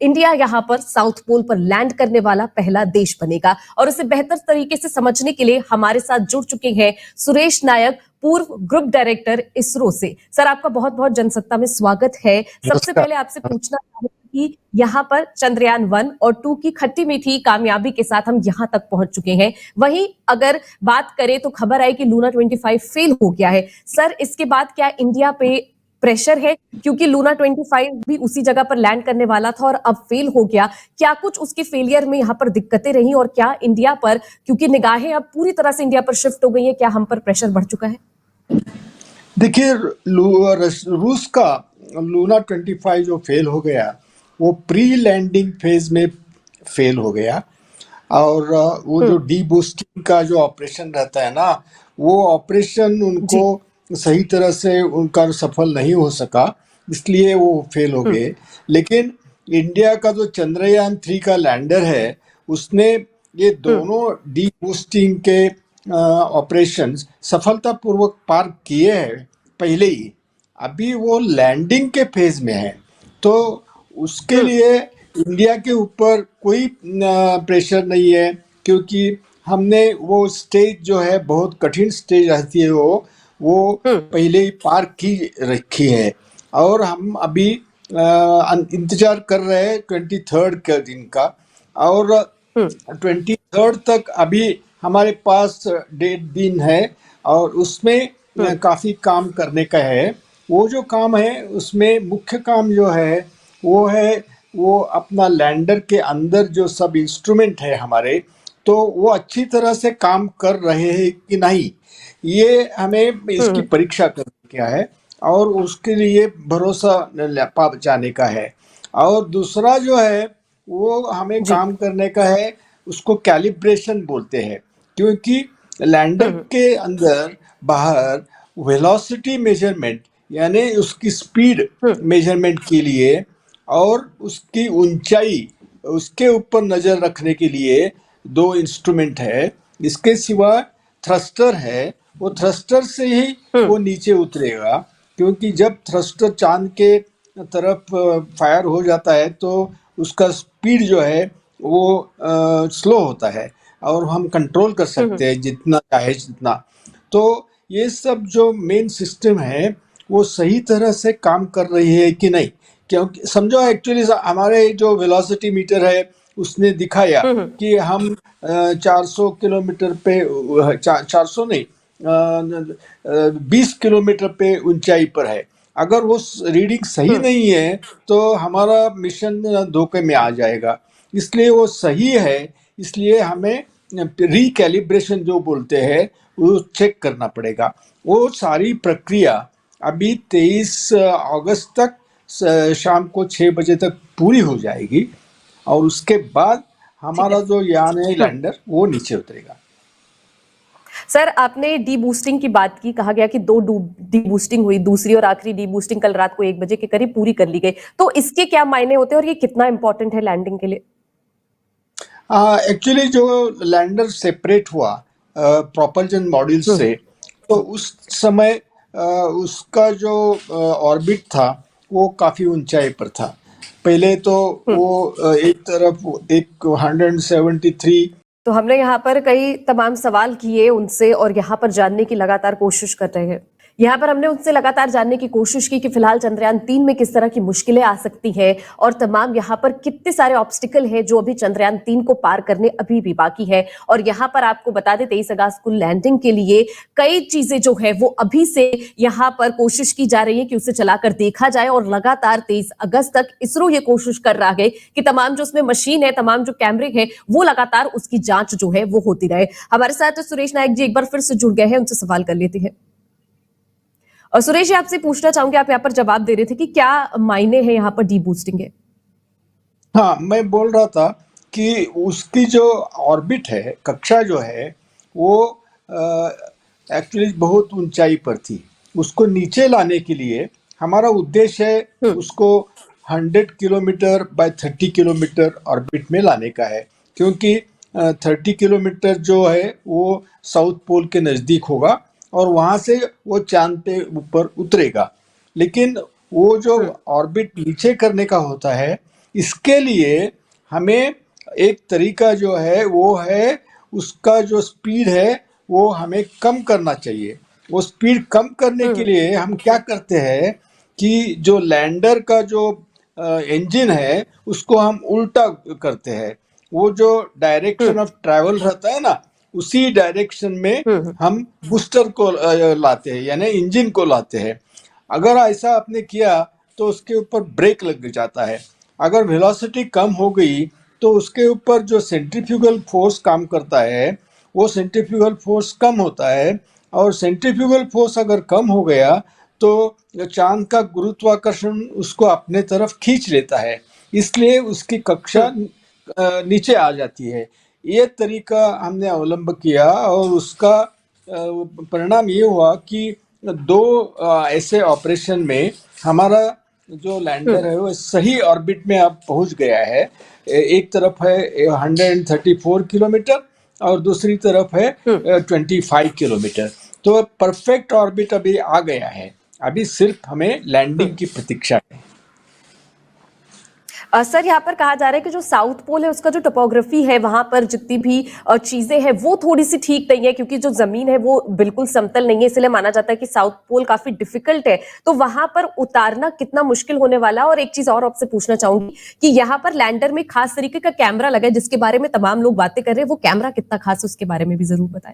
India यहाँ पर south pole पर लैंड करने वाला पहला देश बनेगा और उसे बेहतर तरीके से समझने के लिए हमारे साथ जुड़ चुके हैं सुरेश नायक, पूर्व ग्रुप डायरेक्टर इसरो से। सर, आपका बहुत बहुत जनसत्ता में स्वागत है। सबसे नमस्कार। पहले आपसे पूछना चाहूंगी कि यहाँ पर चंद्रयान 1 और 2 की खट्टी मीठी कामयाबी के साथ हम यहाँ तक पहुंच चुके हैं। वहीं अगर बात करें तो खबर आई कि लूना 25 फेल हो गया है। सर, इसके बाद क्या इंडिया पे प्रेशर है, क्योंकि लूना 25 भी उसी जगह पर लैंड करने वाला था और अब फेल हो गया? क्या कुछ उसके फेलियर में यहाँ पर दिक्कतें रही और क्या इंडिया पर, क्योंकि निगाहें अब पूरी तरह से इंडिया पर शिफ्ट हो गई है, क्या हम पर प्रेशर बढ़ चुका है? देखिए, रूस का लूना 25 जो फेल हो गया, वो प्री लैंडिंग फेज में फेल हो गया। और वो जो डी बूस्टिंग का जो ऑपरेशन रहता है ना, वो ऑपरेशन उनको सही तरह से उनका सफल नहीं हो सका, इसलिए वो फेल हो गए। लेकिन इंडिया का जो चंद्रयान 3 का लैंडर है, उसने ये दोनों डी बूस्टिंग के ऑपरेशंस सफलतापूर्वक पार किए हैं पहले ही। अभी वो लैंडिंग के फेज में है, तो उसके लिए इंडिया के ऊपर कोई प्रेशर नहीं है, क्योंकि हमने वो स्टेज जो है, बहुत कठिन स्टेज रहती है वो पहले ही पार की रखी है। और हम अभी इंतजार कर रहे हैं 23rd के दिन का, और 23rd तक अभी हमारे पास 1.5 दिन है, और उसमें काफी काम करने का है। वो जो काम है, उसमें मुख्य काम जो है वो अपना लैंडर के अंदर जो सब इंस्ट्रूमेंट है हमारे, तो वो अच्छी तरह से काम कर रहे हैं कि नहीं, ये हमें इसकी परीक्षा करने का है और उसके लिए भरोसा पा जाने का है। और दूसरा जो है, वो हमें काम करने का है, उसको कैलिब्रेशन बोलते हैं, क्योंकि लैंडर के अंदर बाहर वेलोसिटी मेजरमेंट, यानी उसकी स्पीड मेजरमेंट के लिए और उसकी ऊंचाई, उसके ऊपर नजर रखने के लिए 2 इंस्ट्रूमेंट है। इसके सिवा थ्रस्टर है, वो थ्रस्टर से ही वो नीचे उतरेगा, क्योंकि जब थ्रस्टर चांद के तरफ फायर हो जाता है तो उसका स्पीड जो है वो स्लो होता है, और हम कंट्रोल कर सकते हैं जितना चाहे जितना। तो ये सब जो मेन सिस्टम है, वो सही तरह से काम कर रही है कि नहीं, क्योंकि समझो एक्चुअली हमारे जो वेलोसिटी मीटर है, उसने दिखाया कि हम 400 किलोमीटर पे 400 नहीं, 20 किलोमीटर पे ऊंचाई पर है। अगर वो रीडिंग सही नहीं है तो हमारा मिशन धोखे में आ जाएगा। इसलिए वो सही है, इसलिए हमें रिकैलिब्रेशन जो बोलते हैं, वो चेक करना पड़ेगा। वो सारी प्रक्रिया अभी 23 अगस्त तक शाम को 6 बजे तक पूरी हो जाएगी, और उसके बाद हमारा जो यान है लैंडर, वो नीचे उतरेगा। सर, आपने डी बूस्टिंग की बात की, कहा गया कि 2 डी बूस्टिंग हुई, दूसरी और आखिरी डी बूस्टिंग कल रात को 1 बजे के करीब पूरी कर ली गई। तो इसके क्या मायने होते हैं और ये कितना इंपॉर्टेंट है लैंडिंग के लिए? एक्चुअली जो लैंडर सेपरेट हुआ प्रोपल्जन मॉड्यूल से, तो उस समय उसका जो ऑर्बिट था, वो काफी ऊंचाई पर था। पहले तो वो एक तरफ 173। तो हमने यहाँ पर कई तमाम सवाल किए उनसे और यहाँ पर जानने की लगातार कोशिश कर रहे हैं। यहाँ पर हमने उनसे लगातार जानने की कोशिश की कि फिलहाल चंद्रयान 3 में किस तरह की मुश्किलें आ सकती हैं और तमाम यहाँ पर कितने सारे ऑब्स्टिकल हैं जो अभी चंद्रयान 3 को पार करने अभी भी बाकी है। और यहाँ पर आपको बता दें, 23 अगस्त को लैंडिंग के लिए कई चीजें जो है वो अभी से यहाँ पर कोशिश की जा रही है कि उसे चलाकर देखा जाए, और लगातार 23 अगस्त तक इसरो ये कोशिश कर रहा है कि तमाम जो उसमें मशीन है, तमाम जो कैमरे हैं, वो लगातार उसकी जांच जो है वो होती रहे। हमारे साथ सुरेश नायक जी एक बार फिर से जुड़ गए हैं, उनसे सवाल कर लेते हैं। और सुरेश जी, आपसे पूछना चाहूंगी, आप यहाँ पर जवाब दे रहे थे कि क्या मायने हैं यहाँ पर डी बूस्टिंग है? हाँ, मैं बोल रहा था कि उसकी जो ऑर्बिट है, कक्षा जो है, वो एक्चुअली बहुत ऊंचाई पर थी। उसको नीचे लाने के लिए हमारा उद्देश्य है उसको 100 किलोमीटर बाय 30 किलोमीटर ऑर्बिट में लाने का है, क्योंकि 30 किलोमीटर जो है वो साउथ पोल के नज़दीक होगा, और वहाँ से वो चांद पे ऊपर उतरेगा। लेकिन वो जो ऑर्बिट नीचे करने का होता है, इसके लिए हमें एक तरीका जो है वो है, उसका जो स्पीड है वो हमें कम करना चाहिए। वो स्पीड कम करने के लिए हम क्या करते हैं कि जो लैंडर का जो इंजन है उसको हम उल्टा करते हैं। वो जो डायरेक्शन ऑफ ट्रैवल रहता है ना, उसी डायरेक्शन में हम बूस्टर को लाते हैं, यानी इंजन को लाते हैं। अगर ऐसा आपने किया तो उसके ऊपर ब्रेक लग जाता है। अगर वेलोसिटी कम हो गई तो उसके ऊपर जो सेंट्रीफ्यूगल फोर्स काम करता है वो सेंट्रीफ्यूगल फोर्स कम होता है, और सेंट्रीफ्यूगल फोर्स अगर कम हो गया तो चांद का गुरुत्वाकर्षण उसको अपने तरफ खींच लेता है, इसलिए उसकी कक्षा नीचे आ जाती है। ये तरीका हमने अवलंब किया और उसका परिणाम ये हुआ कि दो ऐसे ऑपरेशन में हमारा जो लैंडर है वो सही ऑर्बिट में अब पहुंच गया है। एक तरफ है 134 किलोमीटर और दूसरी तरफ है 25 किलोमीटर। तो परफेक्ट ऑर्बिट अभी आ गया है, अभी सिर्फ हमें लैंडिंग की प्रतीक्षा है। सर यहाँ पर कहा जा रहा है कि जो साउथ पोल है उसका जो टोपोग्राफी है वहां पर जितनी भी चीजें हैं वो थोड़ी सी ठीक नहीं है, क्योंकि जो जमीन है वो बिल्कुल समतल नहीं है, इसलिए माना जाता है कि साउथ पोल काफी डिफिकल्ट है। तो वहां पर उतारना कितना मुश्किल होने वाला है। और एक चीज और आपसे पूछना चाहूंगी कि यहाँ पर लैंडर में खास तरीके का कैमरा लगा है जिसके बारे में तमाम लोग बातें कर रहे हैं, वो कैमरा कितना खास है उसके बारे में भी जरूर बताएं।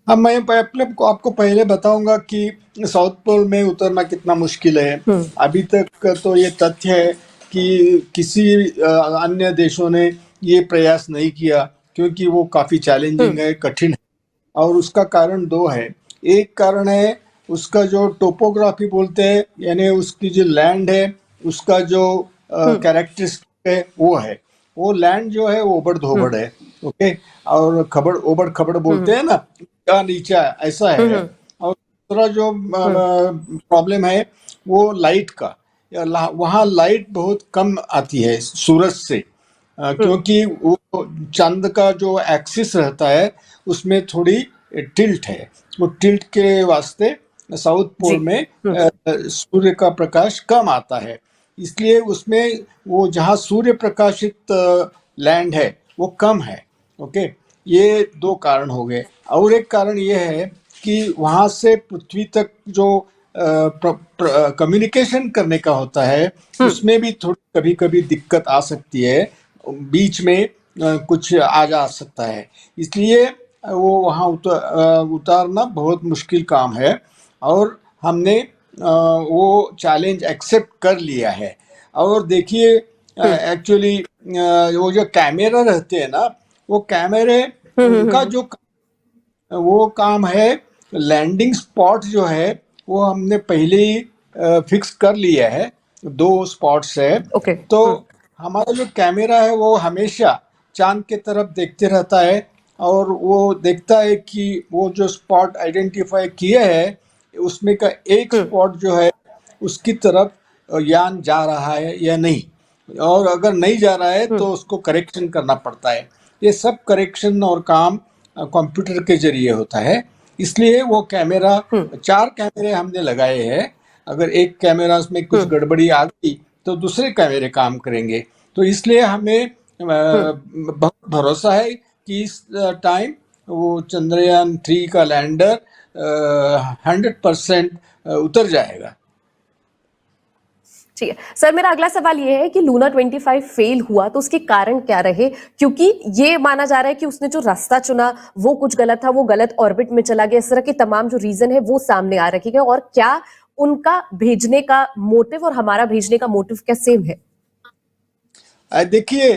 अब मैं आपको पहले बताऊंगा कि साउथ पोल में उतरना कितना मुश्किल है। अभी तक तो ये तथ्य है कि किसी अन्य देशों ने ये प्रयास नहीं किया, क्योंकि वो काफी चैलेंजिंग है, कठिन है। और उसका कारण दो है। एक कारण है उसका जो टोपोग्राफी बोलते हैं, यानी उसकी जो लैंड है उसका जो कैरेक्टरिस्टिक है वो लैंड जो है वो ओबड़ धोबड़ है। ओके, और खबड़ ओबड़ खबड़ बोलते हैं ना, का नीचा ऐसा है। और दूसरा जो प्रॉब्लम है वो लाइट का, वहाँ लाइट बहुत कम आती है सूरज से, क्योंकि वो चांद का जो एक्सिस रहता है उसमें थोड़ी टिल्ट है। वो टिल्ट के वास्ते साउथ पोल में सूर्य का प्रकाश कम आता है, इसलिए उसमें वो जहाँ सूर्य प्रकाशित लैंड है वो कम है। ओके, ये दो कारण हो गए। और एक कारण ये है कि वहाँ से पृथ्वी तक जो कम्युनिकेशन करने का होता है उसमें भी थोड़ी कभी कभी दिक्कत आ सकती है, बीच में कुछ आ जा सकता है, इसलिए वो वहाँ उतारना बहुत मुश्किल काम है। और हमने वो चैलेंज एक्सेप्ट कर लिया है। और देखिए, एक्चुअली वो जो कैमरा रहते हैं ना, वो कैमरे उनका जो वो काम है, लैंडिंग स्पॉट जो है वो हमने पहले ही फिक्स कर लिया है, दो स्पॉट्स है। ओके। तो हमारा जो कैमरा है वो हमेशा चांद के तरफ देखते रहता है, और वो देखता है कि वो जो स्पॉट आइडेंटिफाई किए है उसमें का एक स्पॉट जो है उसकी तरफ यान जा रहा है या नहीं, और अगर नहीं जा रहा है तो उसको करेक्शन करना पड़ता है। ये सब करेक्शन और काम कंप्यूटर के जरिए होता है, इसलिए वो कैमरा, 4 कैमरे हमने लगाए हैं। अगर एक कैमरा में कुछ गड़बड़ी आ गई तो दूसरे कैमरे काम करेंगे। तो इसलिए हमें बहुत भरोसा है कि इस टाइम वो चंद्रयान 3 का लैंडर 100% उतर जाएगा। ठीक है सर, मेरा अगला सवाल ये है कि लूना 25 फेल हुआ तो उसके कारण क्या रहे, क्योंकि ये माना जा रहा है कि उसने जो रास्ता चुना वो कुछ गलत था, वो गलत ऑर्बिट में चला गया। इस तरह के तमाम जो रीजन है वो सामने आ रखे हैं। और क्या उनका भेजने का मोटिव और हमारा भेजने का मोटिव क्या सेम है? देखिए,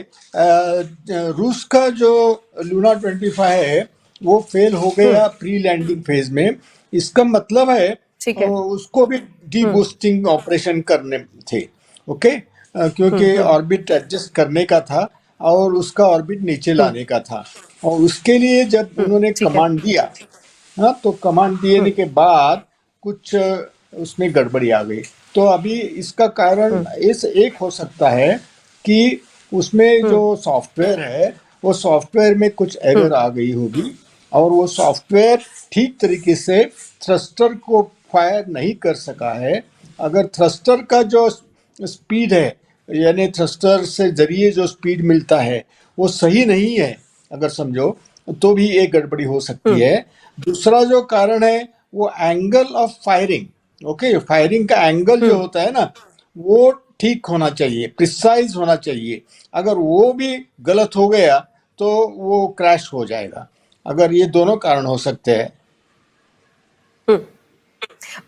रूस का जो लूना 25 है वो फेल हो गया प्री लैंडिंग फेज में। इसका मतलब है ठीक है। उसको भी डी बूस्टिंग ऑपरेशन करने थे। ओके, क्योंकि ऑर्बिट एडजस्ट करने का था और उसका ऑर्बिट नीचे लाने का था, और उसके लिए जब उन्होंने ठीक है। कमांड दिया, हाँ, तो कमांड देने के बाद कुछ उसमें गड़बड़ी आ गई। तो अभी इसका कारण इस एक हो सकता है कि उसमें जो सॉफ्टवेयर है वो सॉफ्टवेयर में कुछ एरर आ गई होगी, और वो सॉफ्टवेयर ठीक तरीके से थ्रस्टर को फायर नहीं कर सका है। अगर थ्रस्टर का जो स्पीड है यानी थ्रस्टर से जरिए जो स्पीड मिलता है वो सही नहीं है, अगर समझो तो भी एक गड़बड़ी हो सकती है। दूसरा जो कारण है वो angle of firing. Okay, firing का एंगल जो होता है ना वो ठीक होना चाहिए, प्रिसाइज होना चाहिए। अगर वो भी गलत हो गया तो वो क्रैश हो जाएगा। अगर ये दोनों कारण हो सकते हैं।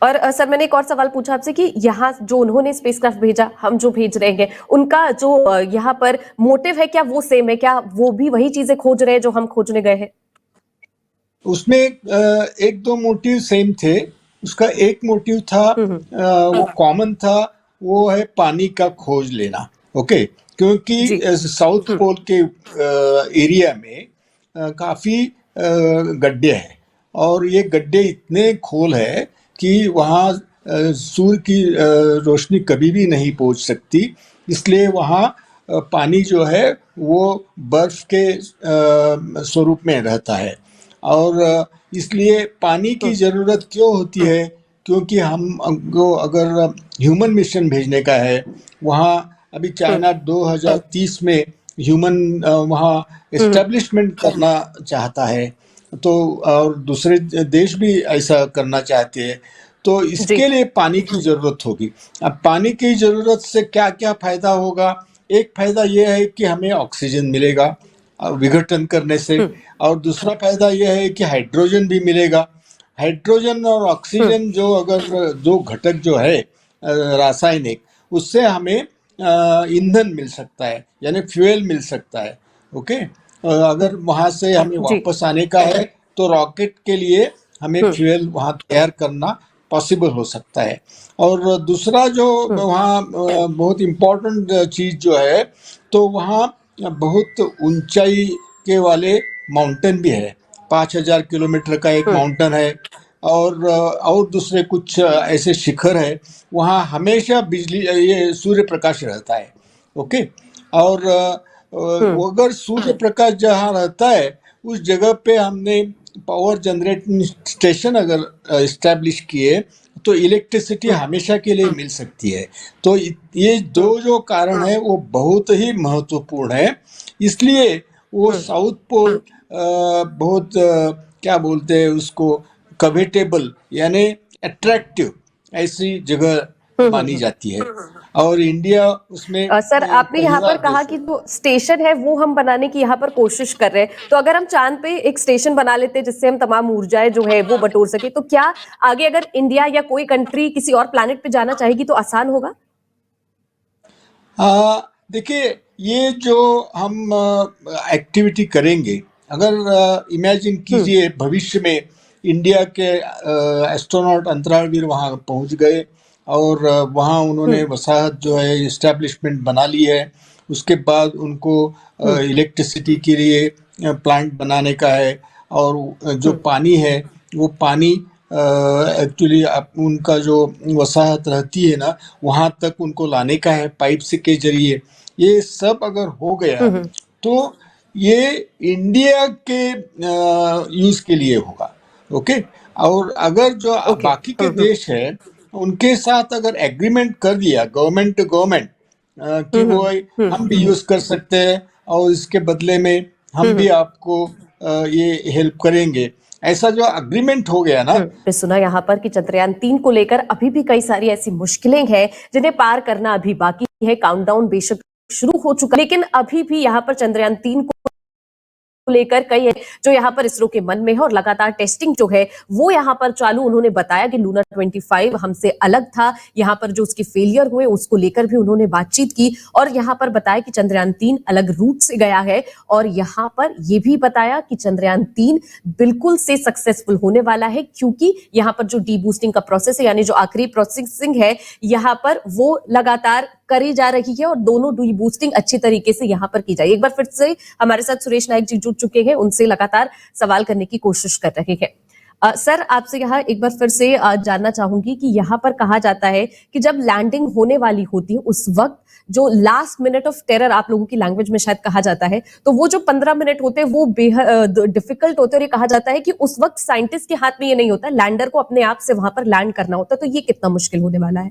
और सर मैंने एक और सवाल पूछा आपसे कि यहाँ जो उन्होंने स्पेसक्राफ्ट भेजा, हम जो भेज रहे हैं, उनका जो यहाँ पर मोटिव है, क्या वो सेम है? क्या वो भी वही चीजें खोज रहे हैं जो हम खोजने गए हैं? उसमें एक दो मोटिव सेम थे। उसका एक मोटिव था, वो कॉमन था, वो है पानी का खोज लेना। ओके, क्योंकि जी। साउथ पोल के एरिया में काफ़ी गड्ढे हैं, और ये गड्ढे इतने खोल है कि वहाँ सूर्य की रोशनी कभी भी नहीं पहुँच सकती। इसलिए वहाँ पानी जो है वो बर्फ के स्वरूप में रहता है। और इसलिए पानी की ज़रूरत क्यों होती है? क्योंकि हमको अगर ह्यूमन मिशन भेजने का है वहाँ, अभी चाइना 2030 में ह्यूमन वहाँ एस्टेब्लिशमेंट करना चाहता है, तो और दूसरे देश भी ऐसा करना चाहते हैं। तो जी। इसके लिए पानी की ज़रूरत होगी। अब पानी की ज़रूरत से क्या क्या फ़ायदा होगा? एक फ़ायदा ये है कि हमें ऑक्सीजन मिलेगा विघटन करने से, और दूसरा फायदा यह है कि हाइड्रोजन भी मिलेगा। हाइड्रोजन और ऑक्सीजन जो अगर दो घटक जो है रासायनिक, उससे हमें ईंधन मिल सकता है, यानी फ्यूल मिल सकता है। ओके, अगर वहाँ से हमें जी। वापस आने का है तो रॉकेट के लिए हमें फ्यूल वहाँ तैयार करना पॉसिबल हो सकता है। और दूसरा जो वहाँ बहुत इम्पोर्टेंट चीज़ जो है, तो वहाँ बहुत ऊंचाई के वाले माउंटेन भी है। 5,000 किलोमीटर का एक माउंटेन है, और दूसरे कुछ ऐसे शिखर है। वहाँ हमेशा बिजली ये सूर्य प्रकाश रहता है। ओके, और वो अगर सूर्य प्रकाश जहाँ रहता है उस जगह पे हमने पावर जनरेटिंग स्टेशन अगर इस्टेब्लिश किए तो इलेक्ट्रिसिटी हमेशा के लिए मिल सकती है। तो ये दो जो कारण है वो बहुत ही महत्वपूर्ण है। इसलिए वो साउथ पोल बहुत क्या बोलते हैं उसको, कवेटेबल यानी अट्रैक्टिव ऐसी जगह मानी जाती है, और इंडिया उसमें सर आपने यहाँ पहला पर कहा देश कि है। जो स्टेशन है वो हम बनाने की यहाँ पर कोशिश कर रहे हैं, तो अगर हम चांद पे एक स्टेशन बना लेते हैं जिससे हम तमाम ऊर्जाएं जो है वो बटोर सके, तो क्या आगे अगर इंडिया या कोई कंट्री किसी और प्लैनेट पे जाना चाहेगी तो आसान होगा? देखिए, ये जो हम एक्टिविटी करेंगे, अगर इमेजिन कीजिए भविष्य में इंडिया के एस्ट्रोनॉट अंतरालवीर वहाँ पहुँच गए, और वहाँ उन्होंने वसाहत जो है इस्टेब्लिशमेंट बना ली है। उसके बाद उनको इलेक्ट्रिसिटी के लिए प्लांट बनाने का है, और जो पानी है वो पानी एक्चुअली उनका जो वसाहत रहती है ना वहाँ तक उनको लाने का है पाइप से के जरिए। ये सब अगर हो गया तो ये इंडिया के यूज़ के लिए होगा। ओके, और अगर जो ओके। बाकी के देश है उनके साथ अगर एग्रीमेंट कर दिया गवर्नमेंट टू गवर्नमेंट कि वो हम भी यूज़ कर सकते हैं और इसके बदले में हम भी आपको ये हेल्प करेंगे, ऐसा जो अग्रीमेंट हो गया ना। मैं सुना यहाँ पर कि चंद्रयान 3 को लेकर अभी भी कई सारी ऐसी मुश्किलें हैं जिन्हें पार करना अभी बाकी है। काउंटडाउन बेशक शुरू हो चुका, लेकिन अभी भी यहाँ पर चंद्रयान 3 को लेकर कई है जो यहाँ पर इसरो के मन में है, और लगातार टेस्टिंग जो है वो यहाँ पर चालू। उन्होंने बताया कि लूना 25 हमसे अलग था, यहाँ पर जो उसके फेलियर हुए उसको लेकर भी उन्होंने बातचीत की, और यहाँ पर बताया कि चंद्रयान 3 अलग रूट से गया है, और यहाँ पर ये भी बताया कि चंद्रयान 3 बिल्कुल से सक्सेसफुल होने वाला है, क्योंकि यहाँ पर जो डीबूस्टिंग का प्रोसेस है, यानी जो आखिरी प्रोसेसिंग है, यहाँ पर वो लगातार करी जा रही है, और दोनों डीबूस्टिंग अच्छी तरीके से यहाँ पर की जाए। एक बार फिर से हमारे साथ सुरेश नाइक जी जुड़ चुके हैं, उनसे लगातार सवाल करने की कोशिश कर रहे हैं। सर आपसे यहाँ एक बार फिर से जानना चाहूंगी कि यहाँ पर कहा जाता है कि जब लैंडिंग होने वाली होती है उस वक्त जो लास्ट मिनट ऑफ टेरर आप लोगों की लैंग्वेज में शायद कहा जाता है, तो वो जो 15 मिनट होते हैं वो बेहद डिफिकल्ट होते हैं, और ये कहा जाता है कि उस वक्त साइंटिस्ट के हाथ में ये नहीं होता, लैंडर को अपने आप से वहां पर लैंड करना होता है, तो ये कितना मुश्किल होने वाला है?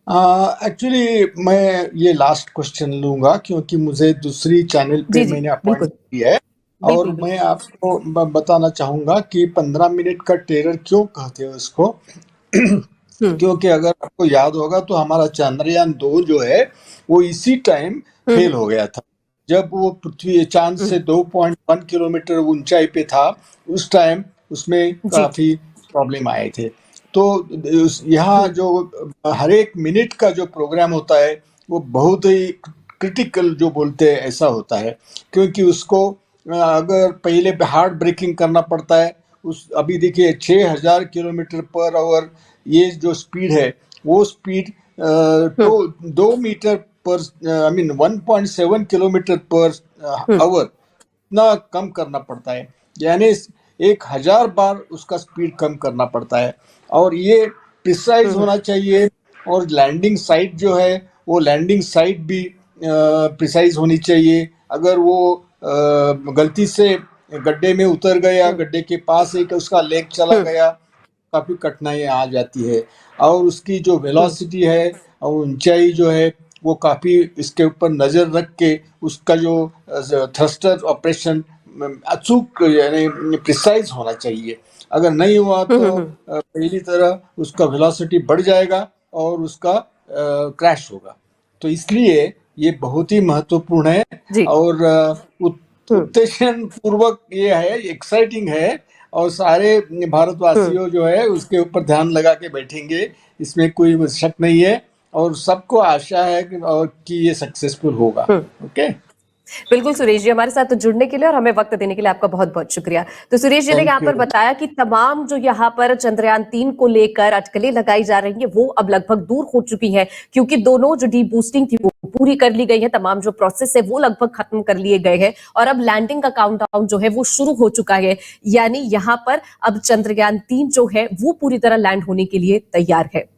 एक्चुअली मैं ये लास्ट क्वेश्चन लूंगा क्योंकि मुझे दूसरी चैनल पे जी, जी, मैंने बिल्कुल, अपॉइंट किया है। और बिल्कुल, मैं बिल्कुल। आपको बताना चाहूंगा कि 15 मिनट का टेरर क्यों कहते हैं उसको। हुँ, क्योंकि अगर आपको याद होगा तो हमारा चंद्रयान 2 जो है वो इसी टाइम हुँ, फेल हुँ, हो गया था जब वो पृथ्वी चांद हुँ, से 2.1 किलोमीटर ऊंचाई पे था। उस टाइम उसमें जी, काफी प्रॉब्लम आए थे। तो यहाँ हुँ, जो हर एक मिनट का जो प्रोग्राम होता है वो बहुत ही क्रिटिकल जो बोलते हैं ऐसा होता है। क्योंकि उसको अगर पहले हार्ड ब्रेकिंग करना पड़ता है। उस अभी देखिए 6000 किलोमीटर पर आवर ये जो स्पीड है वो स्पीड हुँ, 2 मीटर पर आई मीन 1.7 किलोमीटर पर हुँ, आवर इतना कम करना पड़ता है। यानी 1000 बार उसका स्पीड कम करना पड़ता है। और ये हुँ, प्रिसाइज हुँ, होना चाहिए। और लैंडिंग साइट जो है वो लैंडिंग साइट भी प्रिसाइज होनी चाहिए। अगर वो गलती से गड्ढे में उतर गया, हुँ, गड्ढे के पास एक उसका लेग चला हुँ, गया, काफ़ी कठिनाइयाँ आ जाती है। और उसकी जो हुँ, वेलोसिटी है और ऊंचाई जो है वो काफ़ी इसके ऊपर नज़र रख के उसका जो थ्रस्टर ऑपरेशन अचूक यानी प्रिसाइज होना चाहिए। अगर नहीं हुआ हुँ, तो हुँ, हुँ, पहली तरह उसका वेलोसिटी बढ़ जाएगा और उसका क्रैश होगा। तो इसलिए ये बहुत ही महत्वपूर्ण है। जी, और हुँ, उत्तेजन पूर्वक ये है, एक्साइटिंग है। और सारे हुँ, भारतवासियों जो है उसके ऊपर ध्यान लगा के बैठेंगे, इसमें कोई शक नहीं है। और सबको आशा है कि ये सक्सेसफुल होगा। हुँ। ओके। बिल्कुल सुरेश जी, हमारे साथ जुड़ने के लिए और हमें वक्त देने के लिए आपका बहुत-बहुत शुक्रिया। तो सुरेश जी ने यहाँ थैंक यू। पर बताया कि तमाम जो यहाँ पर चंद्रयान 3 को लेकर अटकलें लगाई जा रही हैं, वो अब लगभग दूर हो चुकी हैं, क्योंकि दोनों जो डीबूस्टिंग थी वो पूरी कर ली गई है, तमाम जो प्रोसेस है वो लगभग खत्म कर लिए गए हैं और अब लैंडिंग का काउंटडाउन जो है वो शुरू हो चुका है। यानी यहाँ पर अब चंद्रयान 3 जो है वो पूरी तरह लैंड होने के लिए तैयार है।